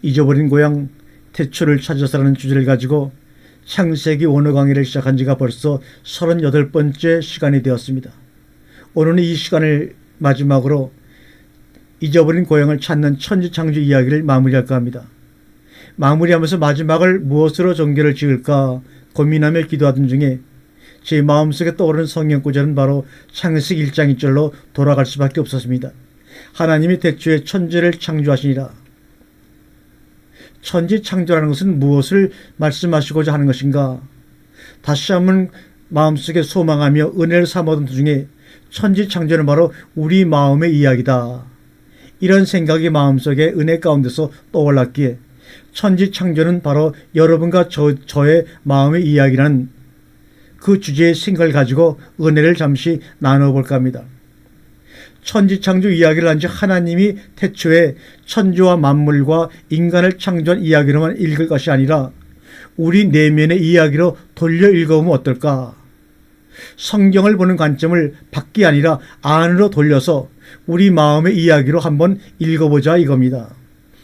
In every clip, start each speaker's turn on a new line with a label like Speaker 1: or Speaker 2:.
Speaker 1: 잊어버린 고향 태초를 찾아서라는 주제를 가지고 창세기 원어 강의를 시작한 지가 벌써 38번째 시간이 되었습니다. 오늘은 이 시간을 마지막으로 잊어버린 고향을 찾는 천지창조 이야기를 마무리할까 합니다. 마무리하면서 마지막을 무엇으로 종교를 지을까 고민하며 기도하던 중에 제 마음속에 떠오르는 성경 구절은 바로 창세기 1장 1절로 돌아갈 수밖에 없었습니다. 하나님이 태초에 천지를 창조하시니라. 천지 창조라는 것은 무엇을 말씀하시고자 하는 것인가? 다시 한번 마음속에 소망하며 은혜를 삼아둔 도중에 천지 창조는 바로 우리 마음의 이야기다. 이런 생각이 마음속에 은혜 가운데서 떠올랐기에 천지 창조는 바로 여러분과 저의 마음의 이야기라는 그 주제의 생각을 가지고 은혜를 잠시 나눠볼까 합니다. 천지창조 이야기를 한 지 하나님이 태초에 천지와 만물과 인간을 창조한 이야기로만 읽을 것이 아니라 우리 내면의 이야기로 돌려 읽어보면 어떨까? 성경을 보는 관점을 밖이 아니라 안으로 돌려서 우리 마음의 이야기로 한번 읽어보자 이겁니다.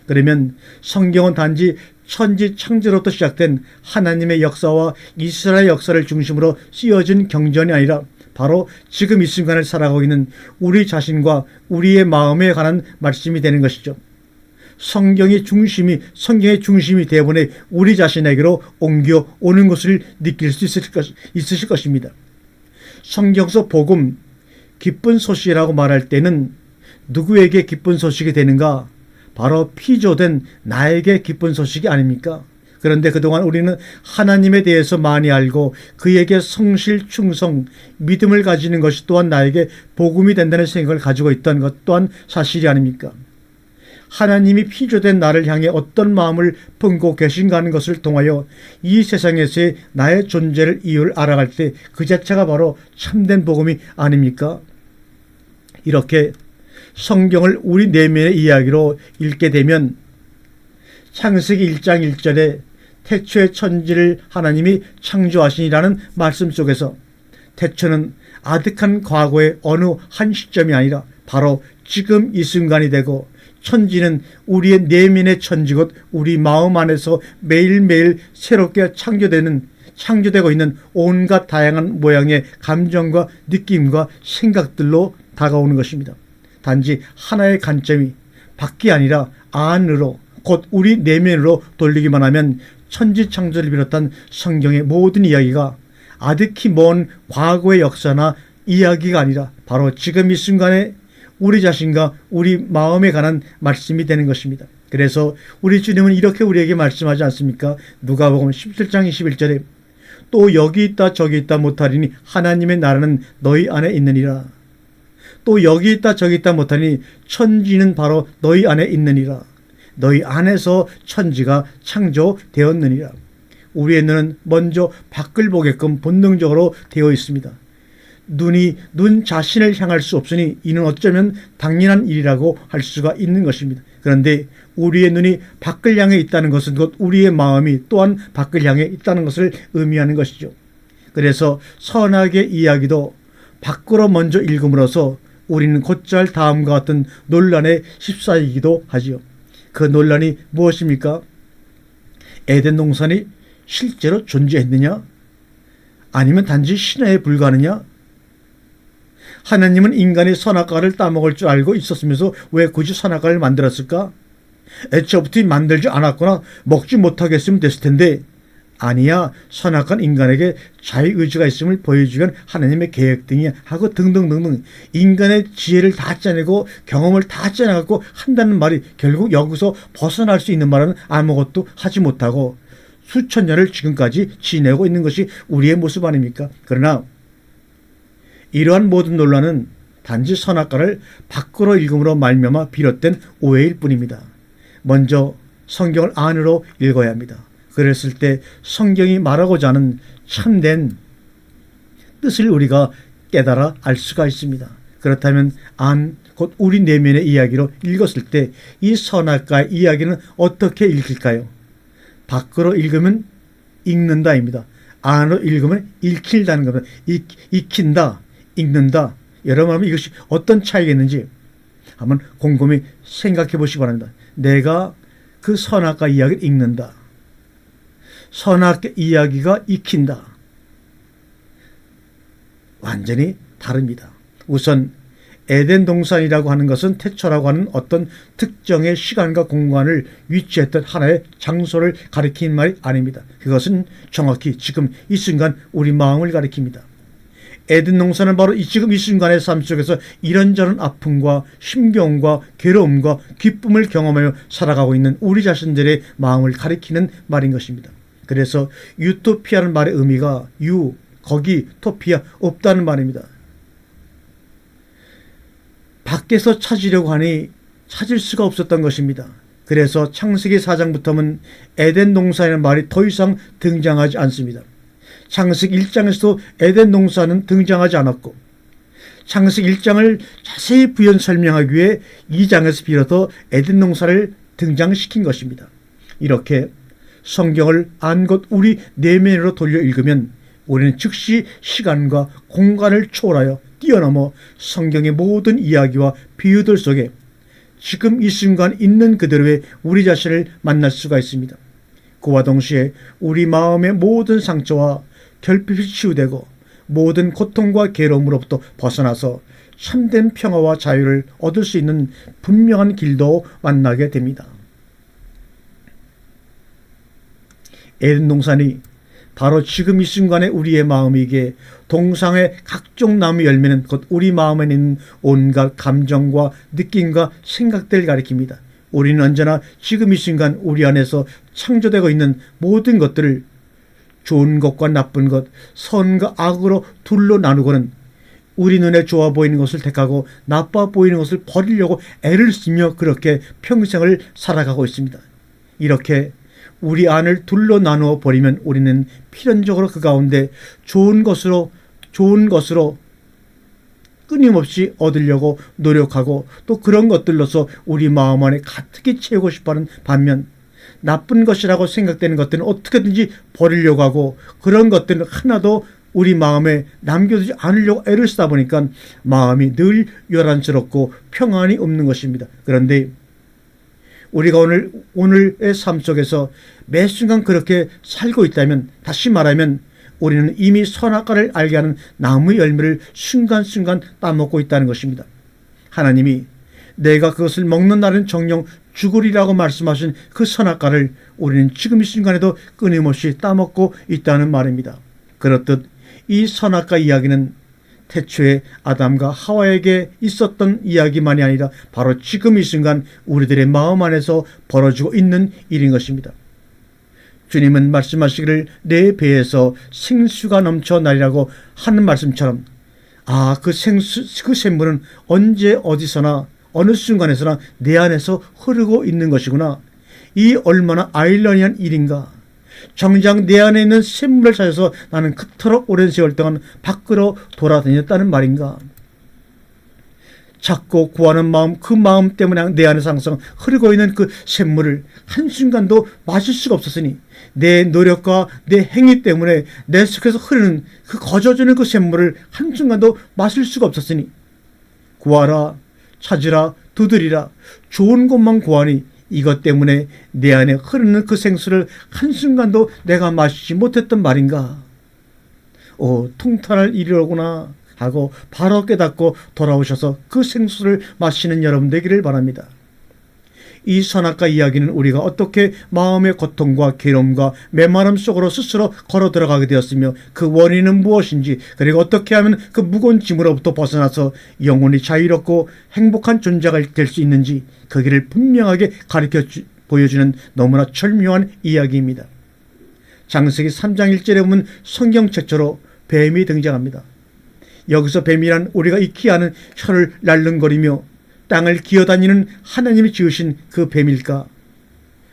Speaker 1: 그러면 성경은 단지 천지 창조로부터 시작된 하나님의 역사와 이스라엘 역사를 중심으로 쓰여진 경전이 아니라 바로 지금 이 순간을 살아가고 있는 우리 자신과 우리의 마음에 관한 말씀이 되는 것이죠. 성경의 중심이 대본에 우리 자신에게로 옮겨오는 것을 느낄 수 있으실 것입니다. 성경서 복음, 기쁜 소식이라고 말할 때는 누구에게 기쁜 소식이 되는가? 바로 피조된 나에게 기쁜 소식이 아닙니까? 그런데 그동안 우리는 하나님에 대해서 많이 알고 그에게 성실, 충성, 믿음을 가지는 것이 또한 나에게 복음이 된다는 생각을 가지고 있던 것 또한 사실이 아닙니까? 하나님이 피조된 나를 향해 어떤 마음을 품고 계신가 하는 것을 통하여 이 세상에서의 나의 존재를 이유를 알아갈 때 그 자체가 바로 참된 복음이 아닙니까? 이렇게 성경을 우리 내면의 이야기로 읽게 되면 창세기 1장 1절에 태초의 천지를 하나님이 창조하시니라는 말씀 속에서 태초는 아득한 과거의 어느 한 시점이 아니라 바로 지금 이 순간이 되고 천지는 우리의 내면의 천지 곧 우리 마음 안에서 매일매일 새롭게 창조되고 있는 온갖 다양한 모양의 감정과 느낌과 생각들로 다가오는 것입니다. 단지 하나의 관점이 밖이 아니라 안으로 곧 우리 내면으로 돌리기만 하면 천지창조를 비롯한 성경의 모든 이야기가 아득히 먼 과거의 역사나 이야기가 아니라 바로 지금 이 순간에 우리 자신과 우리 마음에 관한 말씀이 되는 것입니다. 그래서 우리 주님은 이렇게 우리에게 말씀하지 않습니까? 누가복음 17장 21절에 또 여기 있다 저기 있다 못하리니 하나님의 나라는 너희 안에 있느니라. 또 여기 있다 저기 있다 못하니 천지는 바로 너희 안에 있느니라. 너희 안에서 천지가 창조되었느니라. 우리의 눈은 먼저 밖을 보게끔 본능적으로 되어 있습니다. 눈이 눈 자신을 향할 수 없으니 이는 어쩌면 당연한 일이라고 할 수가 있는 것입니다. 그런데 우리의 눈이 밖을 향해 있다는 것은 곧 우리의 마음이 또한 밖을 향해 있다는 것을 의미하는 것이죠. 그래서 선악의 이야기도 밖으로 먼저 읽음으로써 우리는 곧잘 다음과 같은 논란에 휩싸이기도 하지요. 그 논란이 무엇입니까? 에덴 동산이 실제로 존재했느냐? 아니면 단지 신화에 불과하느냐? 하나님은 인간이 선악과를 따먹을 줄 알고 있었으면서 왜 굳이 선악과를 만들었을까? 애초부터 만들지 않았거나 먹지 못하게 했으면 됐을 텐데 아니야, 선악과는 인간에게 자유의지가 있음을 보여주기 위한 하나님의 계획 등이야 하고 등등등등 인간의 지혜를 다 짜내고 경험을 다 짜내갖고 한다는 말이 결국 여기서 벗어날 수 있는 말은 아무것도 하지 못하고 수천 년을 지금까지 지내고 있는 것이 우리의 모습 아닙니까? 그러나 이러한 모든 논란은 단지 선악과를 밖으로 읽음으로 말미암아 비롯된 오해일 뿐입니다. 먼저 성경을 안으로 읽어야 합니다. 그랬을 때 성경이 말하고자 하는 참된 뜻을 우리가 깨달아 알 수가 있습니다. 그렇다면 곧 우리 내면의 이야기로 읽었을 때 이 선악과의 이야기는 어떻게 읽힐까요? 밖으로 읽으면 읽는다입니다. 안으로 읽으면 읽힌다는 겁니다. 익힌다, 읽는다. 여러분 이것이 어떤 차이가 있는지 한번 곰곰이 생각해 보시기 바랍니다. 내가 그 선악과 이야기를 읽는다. 선악과 이야기가 익힌다. 완전히 다릅니다. 우선 에덴 동산이라고 하는 것은 태초라고 하는 어떤 특정의 시간과 공간을 위치했던 하나의 장소를 가리키는 말이 아닙니다. 그것은 정확히 지금 이 순간 우리 마음을 가리킵니다. 에덴 동산은 바로 지금 이 순간의 삶 속에서 이런저런 아픔과 심경과 괴로움과 기쁨을 경험하며 살아가고 있는 우리 자신들의 마음을 가리키는 말인 것입니다. 그래서 유토피아는 말의 의미가 거기 토피아 없다는 말입니다. 밖에서 찾으려고 하니 찾을 수가 없었던 것입니다. 그래서 창세기 4장부터는 에덴 동산이라는 말이 더 이상 등장하지 않습니다. 창세기 1장에서도 에덴 동산은 등장하지 않았고, 창세기 1장을 자세히 부연 설명하기 위해 2장에서 비로소 에덴 동산을 등장시킨 것입니다. 이렇게 성경을 안곳 우리 내면으로 돌려 읽으면 우리는 즉시 시간과 공간을 초월하여 뛰어넘어 성경의 모든 이야기와 비유들 속에 지금 이 순간 있는 그대로의 우리 자신을 만날 수가 있습니다. 그와 동시에 우리 마음의 모든 상처와 결핍이 치유되고 모든 고통과 괴로움으로부터 벗어나서 참된 평화와 자유를 얻을 수 있는 분명한 길도 만나게 됩니다. 에덴 동산이 바로 지금 이 순간에 우리의 마음이기에 동상의 각종 나무 열매는 곧 우리 마음에 있는 온갖 감정과 느낌과 생각들을 가리킵니다. 우리는 언제나 지금 이 순간 우리 안에서 창조되고 있는 모든 것들을 좋은 것과 나쁜 것, 선과 악으로 둘로 나누고는 우리 눈에 좋아 보이는 것을 택하고 나빠 보이는 것을 버리려고 애를 쓰며 그렇게 평생을 살아가고 있습니다. 이렇게 우리 안을 둘로 나누어 버리면 우리는 필연적으로 그 가운데 좋은 것으로 끊임없이 얻으려고 노력하고 또 그런 것들로서 우리 마음 안에 가득히 채우고 싶어하는 반면 나쁜 것이라고 생각되는 것들은 어떻게든지 버리려고 하고 그런 것들은 하나도 우리 마음에 남겨두지 않으려고 애를 쓰다 보니까 마음이 늘 요란스럽고 평안이 없는 것입니다. 그런데 우리가 오늘의 삶 속에서 매 순간 그렇게 살고 있다면, 다시 말하면 우리는 이미 선악과를 알게 하는 나무의 열매를 순간순간 따먹고 있다는 것입니다. 하나님이 내가 그것을 먹는 날은 정녕 죽으리라고 말씀하신 그 선악과를 우리는 지금 이 순간에도 끊임없이 따먹고 있다는 말입니다. 그렇듯 이 선악과 이야기는 태초에 아담과 하와에게 있었던 이야기만이 아니라 바로 지금 이 순간 우리들의 마음 안에서 벌어지고 있는 일인 것입니다. 주님은 말씀하시기를 내 배에서 생수가 넘쳐나리라고 하는 말씀처럼 그 샘물은 언제 어디서나 어느 순간에서나 내 안에서 흐르고 있는 것이구나. 이 얼마나 아이러니한 일인가. 정작 내 안에 있는 샘물을 찾아서 나는 그토록 오랜 세월 동안 밖으로 돌아다녔다는 말인가. 찾고 구하는 마음, 그 마음 때문에 내 안에서 항상 흐르고 있는 그 샘물을 한순간도 마실 수가 없었으니 내 노력과 내 행위 때문에 내 속에서 흐르는 그 거저주는 그 샘물을 한순간도 마실 수가 없었으니 구하라, 찾으라, 두드리라, 좋은 것만 구하니 이것 때문에 내 안에 흐르는 그 생수를 한순간도 내가 마시지 못했던 말인가. 통탄할 일이로구나 하고 바로 깨닫고 돌아오셔서 그 생수를 마시는 여러분 되기를 바랍니다. 이 선악과 이야기는 우리가 어떻게 마음의 고통과 괴로움과 메마름 속으로 스스로 걸어 들어가게 되었으며 그 원인은 무엇인지, 그리고 어떻게 하면 그 무거운 짐으로부터 벗어나서 영원히 자유롭고 행복한 존재가 될 수 있는지 그 길을 분명하게 가르쳐 보여주는 너무나 절묘한 이야기입니다. 창세기 3장 1절에 보면 성경 최초로 뱀이 등장합니다. 여기서 뱀이란 우리가 익히 아는 혀를 날름거리며 땅을 기어다니는 하나님이 지으신 그 뱀일까?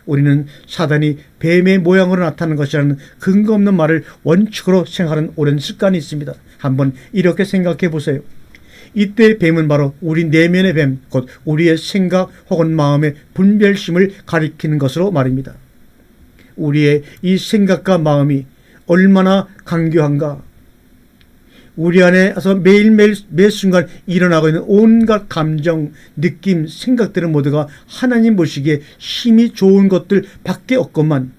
Speaker 1: 우리는 사단이 뱀의 모양으로 나타나는 것이라는 근거 없는 말을 원칙으로 생각하는 오랜 습관이 있습니다. 한번 이렇게 생각해 보세요. 이때 뱀은 바로 우리 내면의 뱀, 곧 우리의 생각 혹은 마음의 분별심을 가리키는 것으로 말입니다. 우리의 이 생각과 마음이 얼마나 간교한가? 우리 안에서 매일매일 매 순간 일어나고 있는 온갖 감정, 느낌, 생각들은 모두가 하나님 보시기에 힘이 좋은 것들 밖에 없건만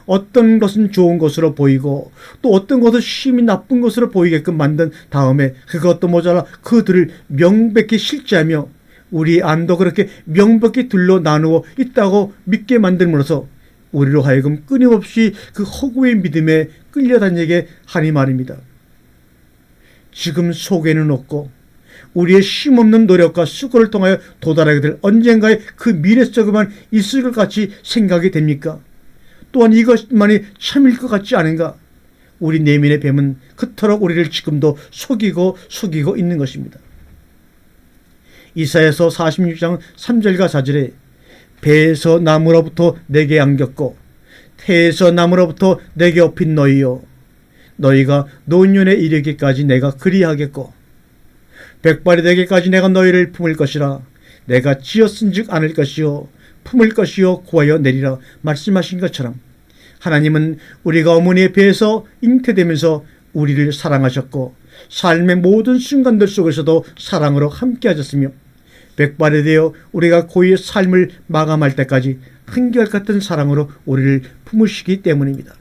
Speaker 1: 어떤 것은 좋은 것으로 보이고 또 어떤 것은 힘이 나쁜 것으로 보이게끔 만든 다음에 그것도 모자라 그들을 명백히 실제하며 우리 안도 그렇게 명백히 둘로 나누어 있다고 믿게 만들므로써 우리로 하여금 끊임없이 그 허구의 믿음에 끌려다니게 하니 말입니다. 지금 속에는 없고 우리의 힘없는 노력과 수고를 통하여 도달하게 될 언젠가의 그 미래 속에만 있을 것 같이 생각이 됩니까? 또한 이것만이 참일 것 같지 않은가? 우리 내면의 뱀은 그토록 우리를 지금도 속이고 있는 것입니다. 이사야서 46장 3절과 4절에 배에서 나무로부터 내게 안겼고 태에서 나무로부터 내게 업힌 너희여, 너희가 노년에 이르기까지 내가 그리하겠고 백발이 되기까지 내가 너희를 품을 것이라. 내가 지었은즉 않을 것이요 품을 것이요 구하여 내리라 말씀하신 것처럼 하나님은 우리가 어머니의 배에서 잉태되면서 우리를 사랑하셨고 삶의 모든 순간들 속에서도 사랑으로 함께 하셨으며 백발이 되어 우리가 고유의 삶을 마감할 때까지 한결같은 사랑으로 우리를 품으시기 때문입니다.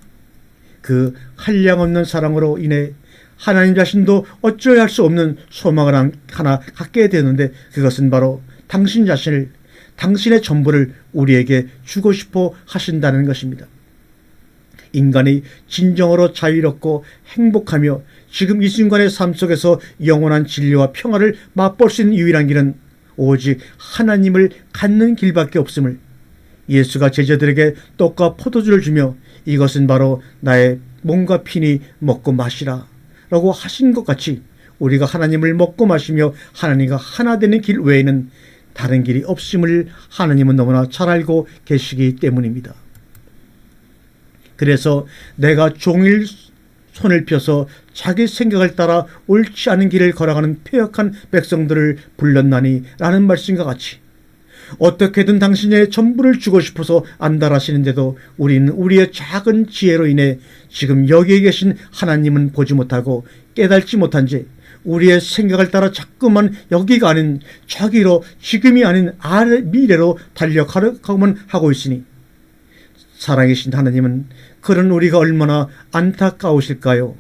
Speaker 1: 그 한량없는 사랑으로 인해 하나님 자신도 어찌할 수 없는 소망을 하나 갖게 되는데 그것은 바로 당신 자신을, 당신의 전부를 우리에게 주고 싶어 하신다는 것입니다. 인간이 진정으로 자유롭고 행복하며 지금 이 순간의 삶 속에서 영원한 진리와 평화를 맛볼 수 있는 유일한 길은 오직 하나님을 갖는 길밖에 없음을 예수가 제자들에게 떡과 포도주를 주며 이것은 바로 나의 몸과 피니 먹고 마시라 라고 하신 것 같이 우리가 하나님을 먹고 마시며 하나님과 하나 되는 길 외에는 다른 길이 없음을 하나님은 너무나 잘 알고 계시기 때문입니다. 그래서 내가 종일 손을 펴서 자기 생각을 따라 옳지 않은 길을 걸어가는 패역한 백성들을 불렀나니 라는 말씀과 같이 어떻게든 당신의 전부를 주고 싶어서 안달하시는데도 우리는 우리의 작은 지혜로 인해 지금 여기에 계신 하나님은 보지 못하고 깨닫지 못한 채 우리의 생각을 따라 자꾸만 여기가 아닌 저기로, 지금이 아닌 미래로 달려가고만 하고 있으니 살아계신 하나님은 그런 우리가 얼마나 안타까우실까요?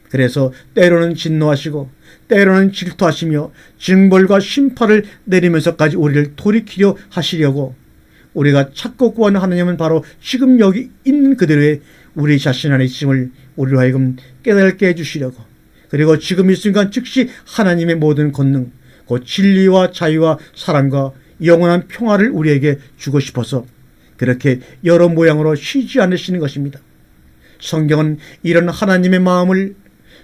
Speaker 1: 그래서 때로는 진노하시고 때로는 질투하시며 징벌과 심판을 내리면서까지 우리를 돌이키려 하시려고 우리가 찾고 구하는 하나님은 바로 지금 여기 있는 그대로의 우리 자신 안에 있음을 우리로 하여금 깨닫게 해주시려고, 그리고 지금 이 순간 즉시 하나님의 모든 권능, 곧 진리와 자유와 사랑과 영원한 평화를 우리에게 주고 싶어서 그렇게 여러 모양으로 쉬지 않으시는 것입니다. 성경은 이런 하나님의 마음을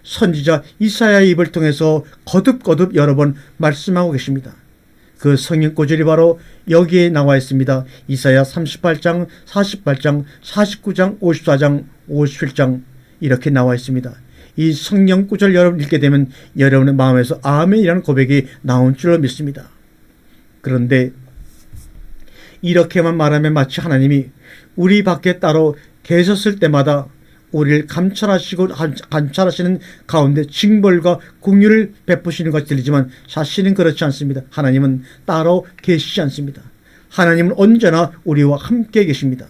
Speaker 1: 선지자 이사야의 입을 통해서 거듭 여러 번 말씀하고 계십니다. 그 성경 구절이 바로 여기에 나와 있습니다. 이사야 38장, 48장, 49장, 54장, 57장 이렇게 나와 있습니다. 이 성경 구절 여러분 읽게 되면 여러분의 마음에서 아멘이라는 고백이 나온 줄로 믿습니다. 그런데 이렇게만 말하면 마치 하나님이 우리 밖에 따로 계셨을 때마다 우리를 감찰하시는 가운데 징벌과 공유를 베푸시는 것이 들리지만 사실은 그렇지 않습니다. 하나님은 따로 계시지 않습니다. 하나님은 언제나 우리와 함께 계십니다.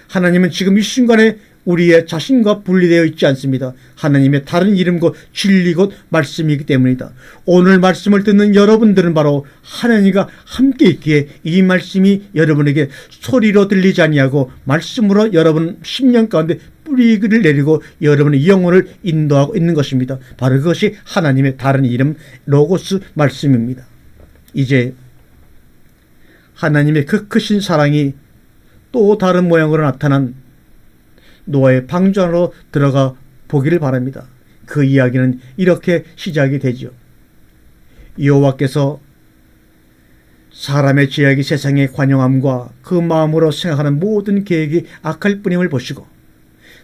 Speaker 1: 하나님은 지금 이 순간에 우리의 자신과 분리되어 있지 않습니다. 하나님의 다른 이름 곧 진리 곧 말씀이기 때문이다. 오늘 말씀을 듣는 여러분들은 바로 하나님과 함께 있기에 이 말씀이 여러분에게 소리로 들리지 아니하고 말씀으로 여러분 심령 가운데 뿌리를 내리고 여러분의 영혼을 인도하고 있는 것입니다. 바로 그것이 하나님의 다른 이름 로고스 말씀입니다. 이제 하나님의 그 크신 사랑이 또 다른 모양으로 나타난 노아의 방주 안으로 들어가 보기를 바랍니다. 그 이야기는 이렇게 시작이 되죠. 여호와께서 사람의 죄악이 세상에 관영함과 그 마음으로 생각하는 모든 계획이 악할 뿐임을 보시고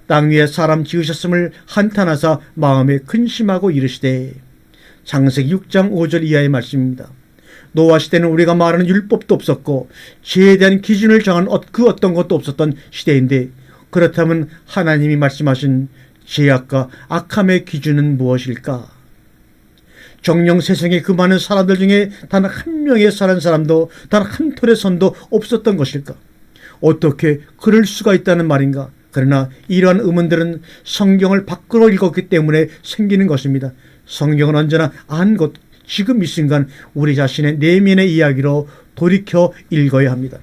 Speaker 1: 땅 위에 사람 지으셨음을 한탄하사 마음에 근심하고 이르시되, 창세기 6장 5절 이하의 말씀입니다. 노아 시대는 우리가 말하는 율법도 없었고 죄에 대한 기준을 정한 그 어떤 것도 없었던 시대인데, 그렇다면 하나님이 말씀하신 죄악과 악함의 기준은 무엇일까? 정녕 세상에 그 많은 사람들 중에 단 한 명의 사는 사람도 단 한 톨의 선도 없었던 것일까? 어떻게 그럴 수가 있다는 말인가? 그러나 이러한 의문들은 성경을 밖으로 읽었기 때문에 생기는 것입니다. 성경은 언제나 안 것, 지금 이 순간 우리 자신의 내면의 이야기로 돌이켜 읽어야 합니다.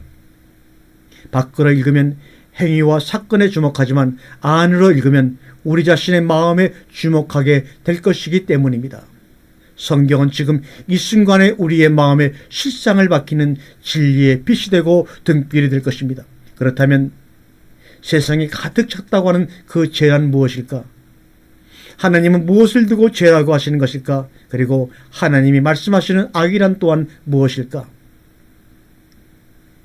Speaker 1: 밖으로 읽으면 행위와 사건에 주목하지만 안으로 읽으면 우리 자신의 마음에 주목하게 될 것이기 때문입니다. 성경은 지금 이 순간에 우리의 마음에 실상을 밝히는 진리의 빛이 되고 등불이 될 것입니다. 그렇다면 세상이 가득 찼다고 하는 그 죄란 무엇일까? 하나님은 무엇을 두고 죄라고 하시는 것일까? 그리고 하나님이 말씀하시는 악이란 또한 무엇일까?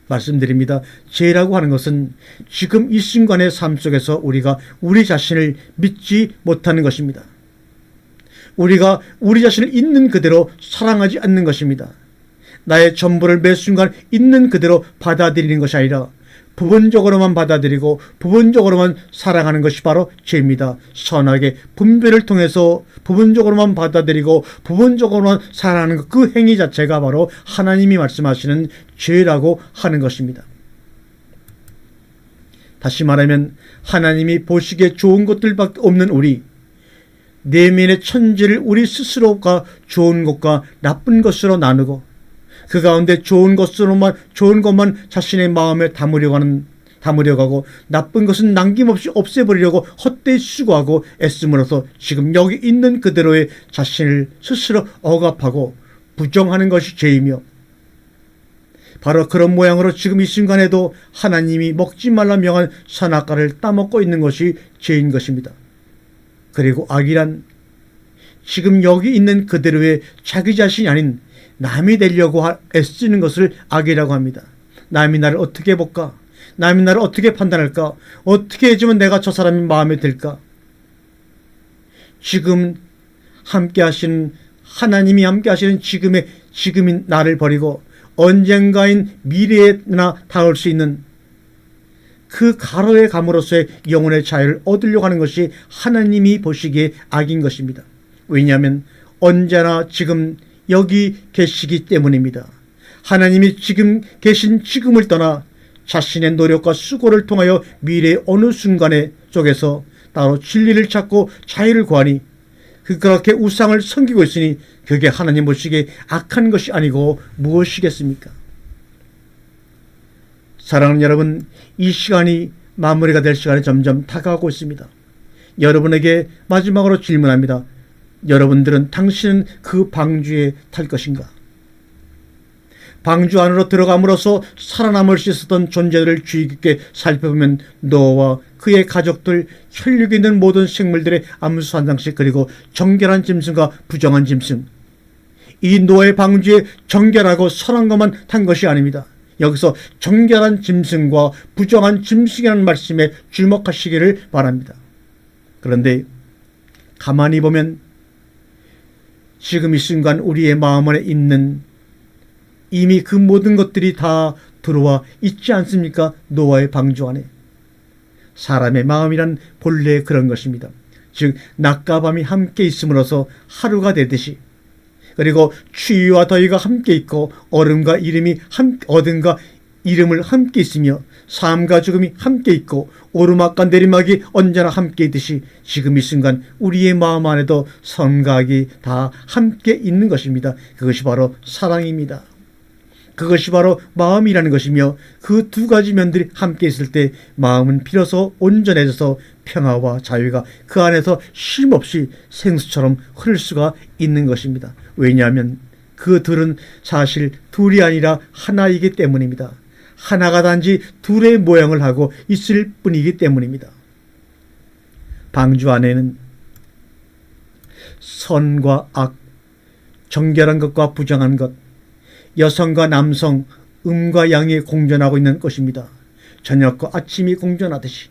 Speaker 1: 말씀드립니다. 죄라고 하는 것은 지금 이 순간의 삶 속에서 우리가 우리 자신을 믿지 못하는 것입니다. 우리가 우리 자신을 있는 그대로 사랑하지 않는 것입니다. 나의 전부를 매 순간 있는 그대로 받아들이는 것이 아니라 부분적으로만 받아들이고 부분적으로만 사랑하는 것이 바로 죄입니다. 선악의 분별을 통해서 부분적으로만 받아들이고 부분적으로만 사랑하는 것, 그 행위 자체가 바로 하나님이 말씀하시는 죄라고 하는 것입니다. 다시 말하면 하나님이 보시기에 좋은 것들밖에 없는 우리, 내면의 천지를 우리 스스로가 좋은 것과 나쁜 것으로 나누고 그 가운데 좋은 것만 자신의 마음에 담으려고 나쁜 것은 남김없이 없애버리려고 헛되이 수고하고 애씀으로써 지금 여기 있는 그대로의 자신을 스스로 억압하고 부정하는 것이 죄이며, 바로 그런 모양으로 지금 이 순간에도 하나님이 먹지 말라 명한 선악과를 따먹고 있는 것이 죄인 것입니다. 그리고 악이란 지금 여기 있는 그대로의 자기 자신이 아닌 남이 되려고 애쓰는 것을 악이라고 합니다. 남이 나를 어떻게 볼까? 남이 나를 어떻게 판단할까? 어떻게 해주면 내가 저 사람이 마음에 들까? 지금 함께 하시는 하나님이 함께 하시는 지금인 나를 버리고 언젠가인 미래에나 닿을 수 있는 그 가로에 감으로써의 영혼의 자유를 얻으려고 하는 것이 하나님이 보시기에 악인 것입니다. 왜냐하면 언제나 지금 여기 계시기 때문입니다. 하나님이 지금 계신 지금을 떠나 자신의 노력과 수고를 통하여 미래의 어느 순간에 쪽에서 따로 진리를 찾고 자유를 구하니 그렇게 우상을 섬기고 있으니 그게 하나님 보시기에 악한 것이 아니고 무엇이겠습니까? 사랑하는 여러분, 이 시간이 마무리가 될 시간이 점점 다가오고 있습니다. 여러분에게 마지막으로 질문합니다. 여러분들은 당신은 그 방주에 탈 것인가? 방주 안으로 들어감으로써 살아남을 수 있었던 존재들을 주의 깊게 살펴보면 노아와 그의 가족들, 혈육이 있는 모든 생물들의 암수 한 장씩, 그리고 정결한 짐승과 부정한 짐승, 이 노아의 방주에 정결하고 선한 것만 탄 것이 아닙니다. 여기서 정결한 짐승과 부정한 짐승이라는 말씀에 주목하시기를 바랍니다. 그런데 가만히 보면 지금 이 순간 우리의 마음 안에 있는 이미 그 모든 것들이 다 들어와 있지 않습니까? 노아의 방주 안에. 사람의 마음이란 본래 그런 것입니다. 즉 낮과 밤이 함께 있음으로써 하루가 되듯이, 그리고 추위와 더위가 함께 있고 얼음과 이름을 함께 있으며 삶과 죽음이 함께 있고 오르막과 내리막이 언제나 함께 있듯이 지금 이 순간 우리의 마음 안에도 선과 악이 다 함께 있는 것입니다. 그것이 바로 사랑입니다. 그것이 바로 마음이라는 것이며 그 두 가지 면들이 함께 있을 때 마음은 비로소 온전해져서 평화와 자유가 그 안에서 쉼없이 생수처럼 흐를 수가 있는 것입니다. 왜냐하면 그 둘은 사실 둘이 아니라 하나이기 때문입니다. 하나가 단지 둘의 모양을 하고 있을 뿐이기 때문입니다. 방주 안에는 선과 악, 정결한 것과 부정한 것, 여성과 남성, 음과 양이 공존하고 있는 것입니다. 저녁과 아침이 공존하듯이.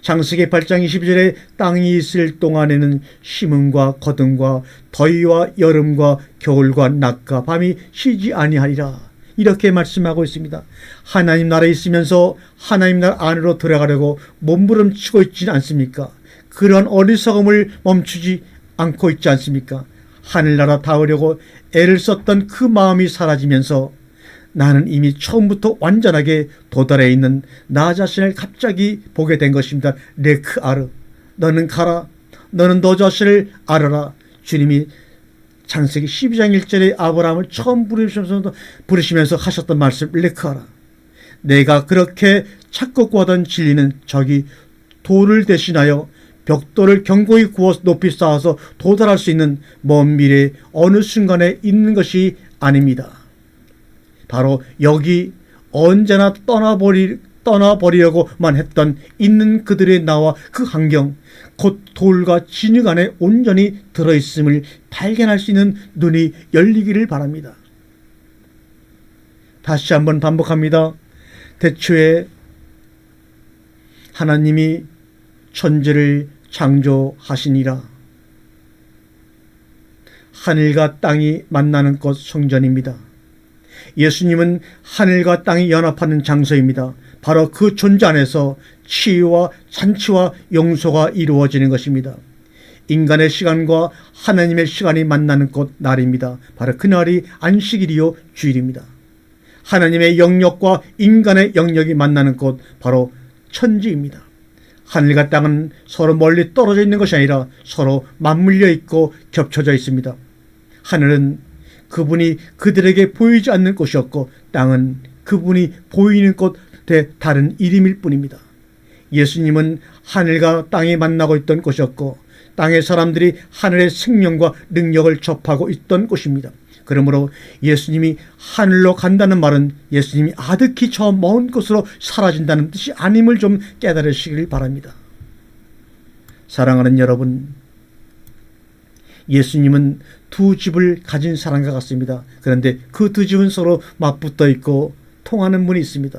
Speaker 1: 창세기 8장 22절에 땅이 있을 동안에는 심음과 거둠과 더위와 여름과 겨울과 낮과 밤이 쉬지 아니하리라. 이렇게 말씀하고 있습니다. 하나님 나라에 있으면서 하나님 나라 안으로 들어가려고 몸부림치고 있지는 않습니까? 그런 어리석음을 멈추지 않고 있지 않습니까? 하늘나라 닿으려고 애를 썼던 그 마음이 사라지면서 나는 이미 처음부터 완전하게 도달해 있는 나 자신을 갑자기 보게 된 것입니다. 레크아르, 너는 가라. 너는 너 자신을 알아라. 주님이 창세기 12장 1절에 아브라함을 처음 부르시면서 하셨던 말씀, 레크아라. 내가 그렇게 찾고 구하던 진리는 저기 돌을 대신하여 벽돌을 견고히 구워 높이 쌓아서 도달할 수 있는 먼 미래의 어느 순간에 있는 것이 아닙니다. 바로 여기 언제나 떠나버리려고만 했던 있는 그들의 나와 그 환경, 곧 돌과 진흙 안에 온전히 들어있음을 발견할 수 있는 눈이 열리기를 바랍니다. 다시 한번 반복합니다. 태초에 하나님이 천지를 창조하시니라. 하늘과 땅이 만나는 곳 성전입니다. 예수님은 하늘과 땅이 연합하는 장소입니다. 바로 그 존재 안에서 치유와 잔치와 용서가 이루어지는 것입니다. 인간의 시간과 하나님의 시간이 만나는 곳 날입니다. 바로 그날이 안식일이요 주일입니다. 하나님의 영역과 인간의 영역이 만나는 곳 바로 천지입니다. 하늘과 땅은 서로 멀리 떨어져 있는 것이 아니라 서로 맞물려 있고 겹쳐져 있습니다. 하늘은 그분이 그들에게 보이지 않는 곳이었고, 땅은 그분이 보이는 곳의 다른 이름일 뿐입니다. 예수님은 하늘과 땅이 만나고 있던 곳이었고, 땅의 사람들이 하늘의 생명과 능력을 접하고 있던 곳입니다. 그러므로 예수님이 하늘로 간다는 말은 예수님이 아득히 저 먼 곳으로 사라진다는 뜻이 아님을 좀 깨달으시길 바랍니다. 사랑하는 여러분, 예수님은 두 집을 가진 사람과 같습니다. 그런데 그 두 집은 서로 맞붙어 있고 통하는 문이 있습니다.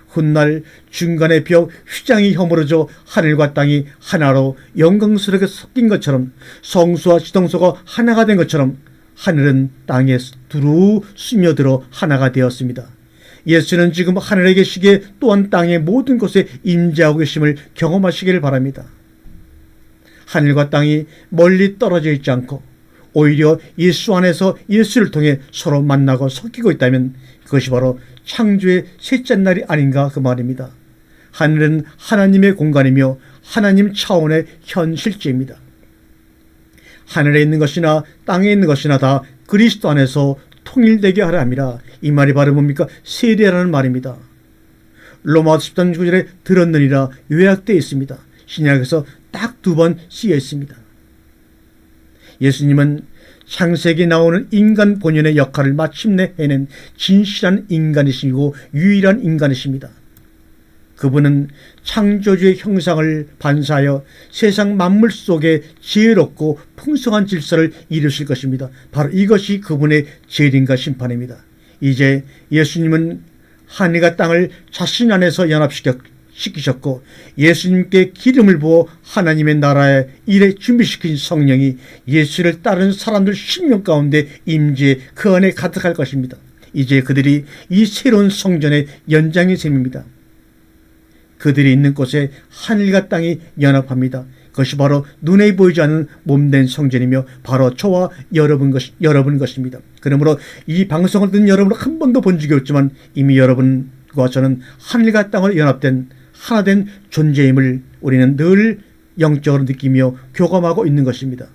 Speaker 1: 훗날 중간의 벽 휘장이 허물어져 하늘과 땅이 하나로 영광스럽게 섞인 것처럼, 성수와 지성소가 하나가 된 것처럼 하늘은 땅에 두루 스며들어 하나가 되었습니다. 예수는 지금 하늘에 계시기에 또한 땅의 모든 곳에 임재하고 계심을 경험하시기를 바랍니다. 하늘과 땅이 멀리 떨어져 있지 않고 오히려 예수 안에서 예수를 통해 서로 만나고 섞이고 있다면 그것이 바로 창조의 셋째 날이 아닌가 그 말입니다. 하늘은 하나님의 공간이며 하나님 차원의 현실제입니다. 하늘에 있는 것이나 땅에 있는 것이나 다 그리스도 안에서 통일되게 하려 함이라. 이 말이 바로 뭡니까? 세례라는 말입니다. 로마서 10장 9절에 들었느니라 요약되어 있습니다. 신약에서 딱 두 번 쓰여 있습니다. 예수님은 창세기에 나오는 인간 본연의 역할을 마침내 해낸 진실한 인간이시고 유일한 인간이십니다. 그분은 창조주의 형상을 반사하여 세상 만물 속에 지혜롭고 풍성한 질서를 이루실 것입니다. 바로 이것이 그분의 재림과 심판입니다. 이제 예수님은 하늘과 땅을 자신 안에서 연합시키셨고 예수님께 기름을 부어 하나님의 나라의 일에 준비시킨 성령이 예수를 따르는 사람들 심령 가운데 임재해 그 안에 가득할 것입니다. 이제 그들이 이 새로운 성전의 연장의 셈입니다. 그들이 있는 곳에 하늘과 땅이 연합합니다. 그것이 바로 눈에 보이지 않는 몸된 성전이며 바로 저와 여러분 것입니다. 그러므로 이 방송을 듣는 여러분은 한 번도 본 적이 없지만 이미 여러분과 저는 하늘과 땅을 연합된 하나된 존재임을 우리는 늘 영적으로 느끼며 교감하고 있는 것입니다.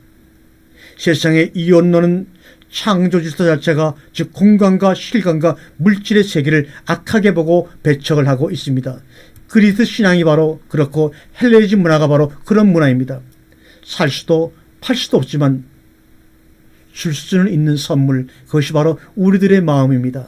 Speaker 1: 세상의 이원론은 창조 질서 자체가 즉 공간과 실감과 물질의 세계를 악하게 보고 배척을 하고 있습니다. 그리스 신앙이 바로 그렇고 헬레니즘 문화가 바로 그런 문화입니다. 살 수도 팔 수도 없지만 줄 수는 있는 선물, 그것이 바로 우리들의 마음입니다.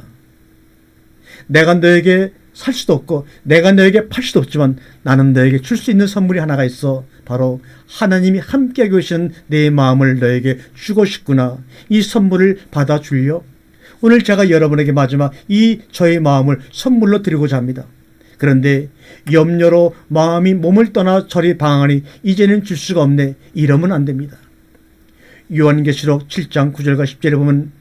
Speaker 1: 내가 너에게 살 수도 없고 내가 너에게 팔 수도 없지만 나는 너에게 줄 수 있는 선물이 하나가 있어. 바로 하나님이 함께 계시는 내 마음을 너에게 주고 싶구나. 이 선물을 받아줄려? 오늘 제가 여러분에게 마지막 이 저의 마음을 선물로 드리고자 합니다. 그런데 염려로 마음이 몸을 떠나 저리 방황하니 이제는 줄 수가 없네. 이러면 안 됩니다. 요한계시록 7장 9절과 10절에 보면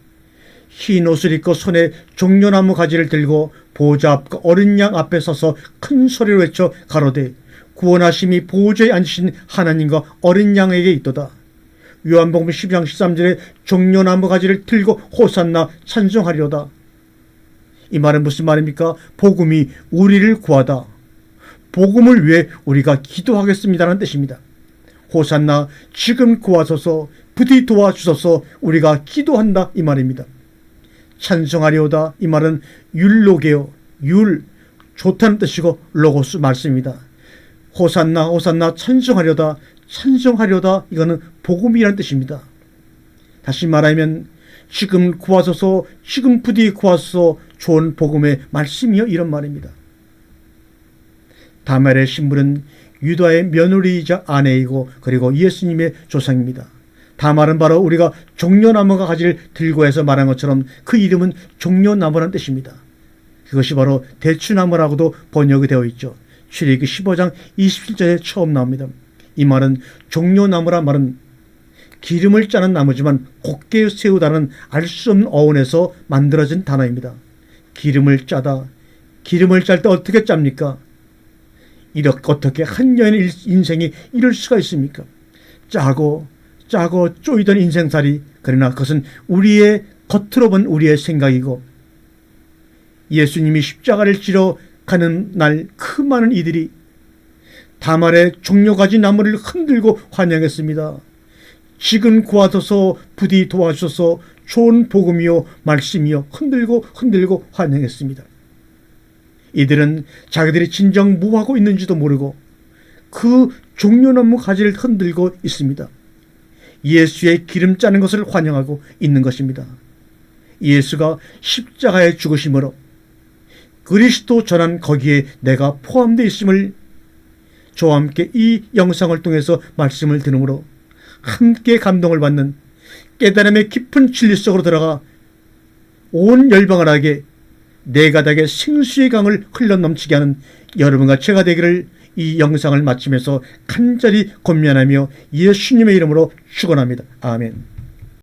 Speaker 1: 흰 옷을 입고 손에 종려나무 가지를 들고 보좌 앞과 어린 양 앞에 서서 큰 소리로 외쳐 가로되 구원하심이 보좌에 앉으신 하나님과 어린 양에게 있도다. 요한복음 12장 13절에 종려나무 가지를 들고 호산나 찬송하리로다. 이 말은 무슨 말입니까? 복음이 우리를 구하다. 복음을 위해 우리가 기도하겠습니다라는 뜻입니다. 호산나 지금 구하소서, 부디 도와주소서, 우리가 기도한다 이 말입니다. 찬송하리오다 이 말은 율로게요, 율, 좋다는 뜻이고 로고스 말씀입니다. 호산나 호산나 찬송하려다, 찬송하려다 이거는 복음이라는 뜻입니다. 다시 말하면 지금 구하소서, 지금 부디 구하소서, 좋은 복음의 말씀이요 이런 말입니다. 다말의 신부는 유다의 며느리이자 아내이고 그리고 예수님의 조상입니다. 다말은 바로 우리가 종려나무가 가지를 들고 해서 말한 것처럼 그 이름은 종려나무라는 뜻입니다. 그것이 바로 대추나무라고도 번역이 되어 있죠. 출애굽기 15장 27절에 처음 나옵니다. 이 말은 종려나무란 말은 기름을 짜는 나무지만 곱게 세우다는 알 수 없는 어원에서 만들어진 단어입니다. 기름을 짜다. 기름을 짤 때 어떻게 짭니까? 이렇게 어떻게 한 여인의 인생이 이럴 수가 있습니까? 짜고 쪼이던 인생살이, 그러나 그것은 우리의 겉으로 본 우리의 생각이고, 예수님이 십자가를 지러 가는 날 그 많은 이들이 다말의 종려가지 나무를 흔들고 환영했습니다. 지금 구하소서, 부디 도와주소서, 좋은 복음이요 말씀이요 흔들고 환영했습니다. 이들은 자기들이 진정 뭐하고 있는지도 모르고 그 종려나무 가지를 흔들고 있습니다. 예수의 기름 짜는 것을 환영하고 있는 것입니다. 예수가 십자가에 죽으심으로 그리스도 전한 거기에 내가 포함되어 있음을 저와 함께 이 영상을 통해서 말씀을 들으므로 함께 감동을 받는 깨달음의 깊은 진리 속으로 들어가 온 열방을 하게 네 가닥의 생수의 강을 흘러넘치게 하는 여러분과 제가 되기를 이 영상을 마치면서 간절히 권면하며 예수님의 이름으로 축원합니다. 아멘.